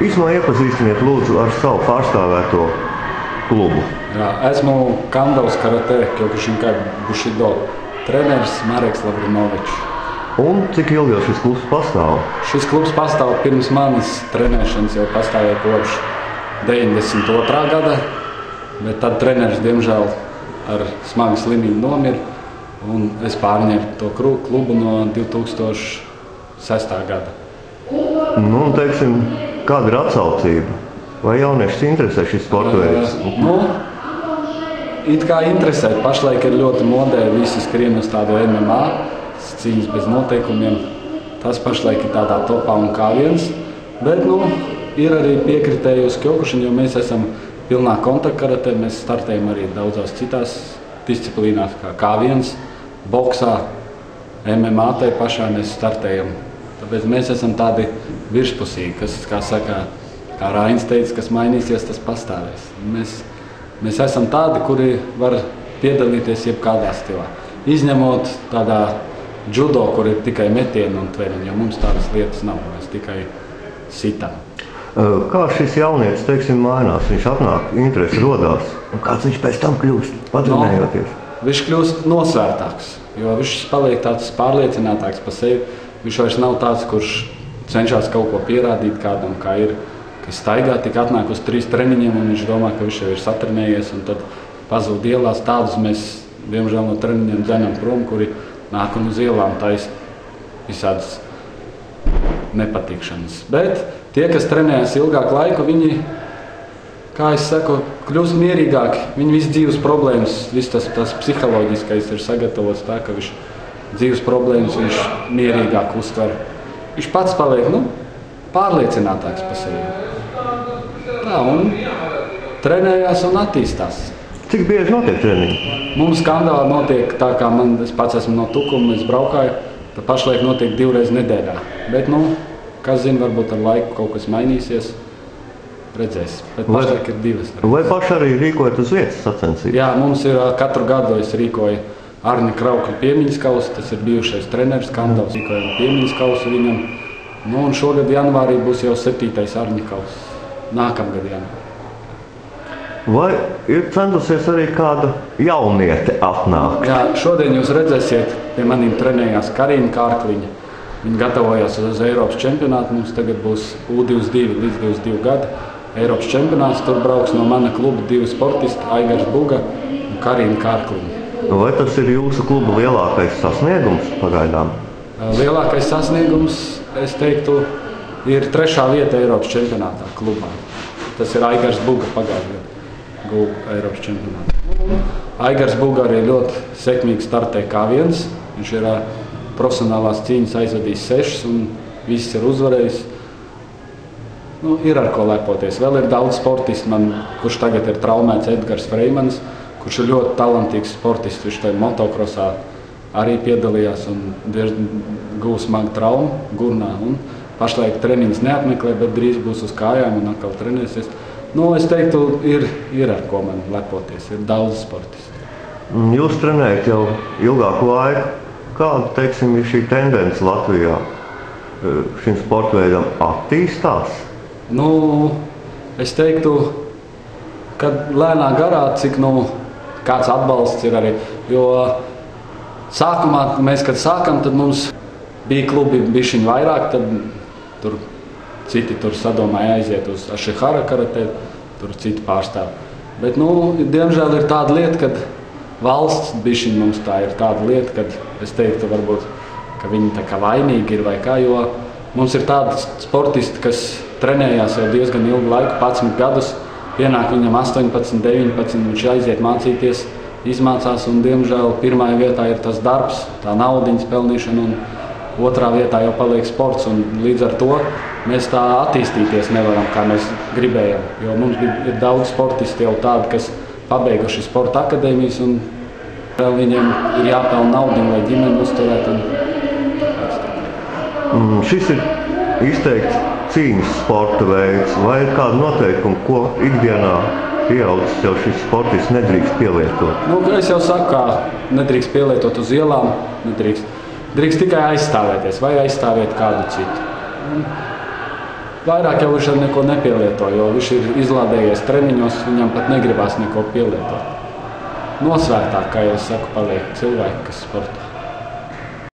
Īsumā iepazīstiniet lūdzu ar savu pārstāvēto klubu. Jā, esmu Kandavas karatē Kyokushinkai Bushido treneris Mareks Lavrinovičs. Un cik ilgi jau šis klubs pastāv? Šis klubs pastāv pirms manis trenēšanas, jau pastāvēja kopš 92. gada, bet tad treneris diemžēl ar smagu slimību nomira, un es pārņēmu to klubu no 2006. gada. Nu, teiksim, kāda ir atsaucība? Vai jauniešus interesē šis sporta veids? It kā interesē. Pašlaik ir ļoti modē, visi skrien uz tādu MMA, cīņas bez noteikumiem. Tas pašlaik ir tādā topā un kā viens. Bet, ir arī piekritēji uz Kyokushin, jo mēs esam pilnā kontakta karatē. Mēs startējam arī daudzās citās disciplīnās, kā viens, boksā, MMA tai pašā mēs startējam. Tāpēc mēs esam tādi virspusīgi, kas, kā Rainis teica, kas mainīsies, tas pastāvēs. Mēs esam tādi, kuri var piedalīties jebkādā stilā. Izņemot tādā judo, kur ir tikai metieni un tveriņi, jo mums tādas lietas nav, mēs tikai sitam. Kā šis jaunietis, teiksim, mainās? Viņš atnāk, interesi rodās. Un kāds viņš pēc tam kļūst, patrenējoties? Viņš kļūst nosvērtāks, jo viņš paliek tāds pārliecinātāks par sevi. Viņš vairs nav tāds, kurš cenšas kaut ko pierādīt kādam, kā ir. Kas staigā, tik atnāk uz 3 treniņiem, un viņš domā, ka viņš jau ir satrenējies, un tad pazūd ielās. Tādus mēs, diemžēl, no treniņiem dzenam prom, kuri nāk un uz ielām taisa visādas nepatikšanas. Bet tie, kas trenējas ilgāku laiku, viņi, kā es saku, kļūst mierīgāki. Viņi visu dzīves problēmas, viss tas psiholoģiskais ir sagatavots tā, ka viņš dzīves problēmas viņš mierīgāk uztver. Viņš pats paliek, pārliecinātāks par sevi. Tā, un trenējās un attīstās. Cik bieži notiek treniņi? Mums Kandavā notiek tā, kā es pats esmu no Tukuma, es braukāju, tad pašlaik notiek 2 reizes nedēļā. Bet, kas zina, varbūt ar laiku kaut kas mainīsies, redzēs. Bet pašlaik ir 2 reizes. Vai paši arī rīkojat uz vietas sacensības? Jā, mums ir katru gadu es rīkoju Arni Kraukļa piemiņas kausu, tas ir bijušais treneris Kandavas, rīkojam piemiņas kausu viņam. Un šogad janvārī būs jau 7. Arņa kauss. Nākamgad janvārī. Vai ir centusies arī kāda jauniete atnākt? Jā, šodien jūs redzēsiet, pie maniem trenējās Karina Kārkliņa. Viņa gatavojās uz Eiropas čempionātu. Mums tagad būs U22 līdz 22 gadi. Eiropas čempionāts, tur brauks no mana kluba 2 sportisti, Aigars Buga un Karina Kārkliņa. Vai tas ir jūsu kluba lielākais sasniegums pagaidām? Lielākais sasniegums, es teiktu, ir 3. vieta Eiropas čempionātā klubā. Tas ir Aigars Buga pagājušajā gadā guva Eiropas čempionātā. Aigars Buga arī ļoti sekmīgi startē kā viens. Viņš ir profesionālās cīņas aizvadījis 6 un viss ir uzvarējis. Ir ar ko lepoties. Vēl ir daudz sportistu, kurš tagad ir traumēts Edgars Freimans, kurš ir ļoti talantīgs sportists. Viņš tajā motokrosā arī piedalījās un guva smagu traumu gurnā. Pašlaik treniņus neapmeklē, bet drīz būs uz kājām un atkal trenēsies. Es teiktu, ir ar ko man lepoties. Ir daudz sportisti. Jūs trenējat jau ilgāku laiku. Kāda, teiksim, ir šī tendence Latvijā šim sporta veidam attīstās? Es teiktu, ka lēnā garā, cik kāds atbalsts ir arī. Jo sākumā, kad sākam, tad mums bija klubi bišķiņ vairāk, tad citi sadomāja aiziet uz Ashihara karatē, tur citi pārstāv. Bet, diemžēl ir tāda lieta, kad valsts bišķiņ mums tā ir tāda lieta, kad es teiktu varbūt, ka viņi tā kā vainīgi ir vai kā, jo mums ir tādi sportisti, kas trenējās jau diezgan ilgu laiku, 11 gadus, pienāk viņam 18, 19, viņš aiziet mācīties, izmācās un, diemžēl, 1. vietā ir tas darbs, tā naudiņas pelnīšana un 2. vietā jau paliek sports, un līdz ar to mēs tā attīstīties nevaram, kā mēs gribējam. Jo mums ir daudz sportisti jau tādi, kas pabeiguši sporta akadēmijas, un vēl viņiem ir jāpelna naudiņu, lai ģimeni uzturēt. Šis ir izteikts cīņas sporta veids, vai ir kāda noteikuma, ko ikdienā pieaudzis jau šis sportists nedrīkst pielietot? Es jau saku, kā nedrīkst pielietot uz ielām, Drīkst tikai aizstāvēties vai aizstāvēt kādu citu. vairāk jau viņš neko nepielieto, jo viņš ir izlādējies treniņos, viņam pat negribās neko pielietot. Nosvērtāk, kā jau saku, paliek cilvēki, kas sportā.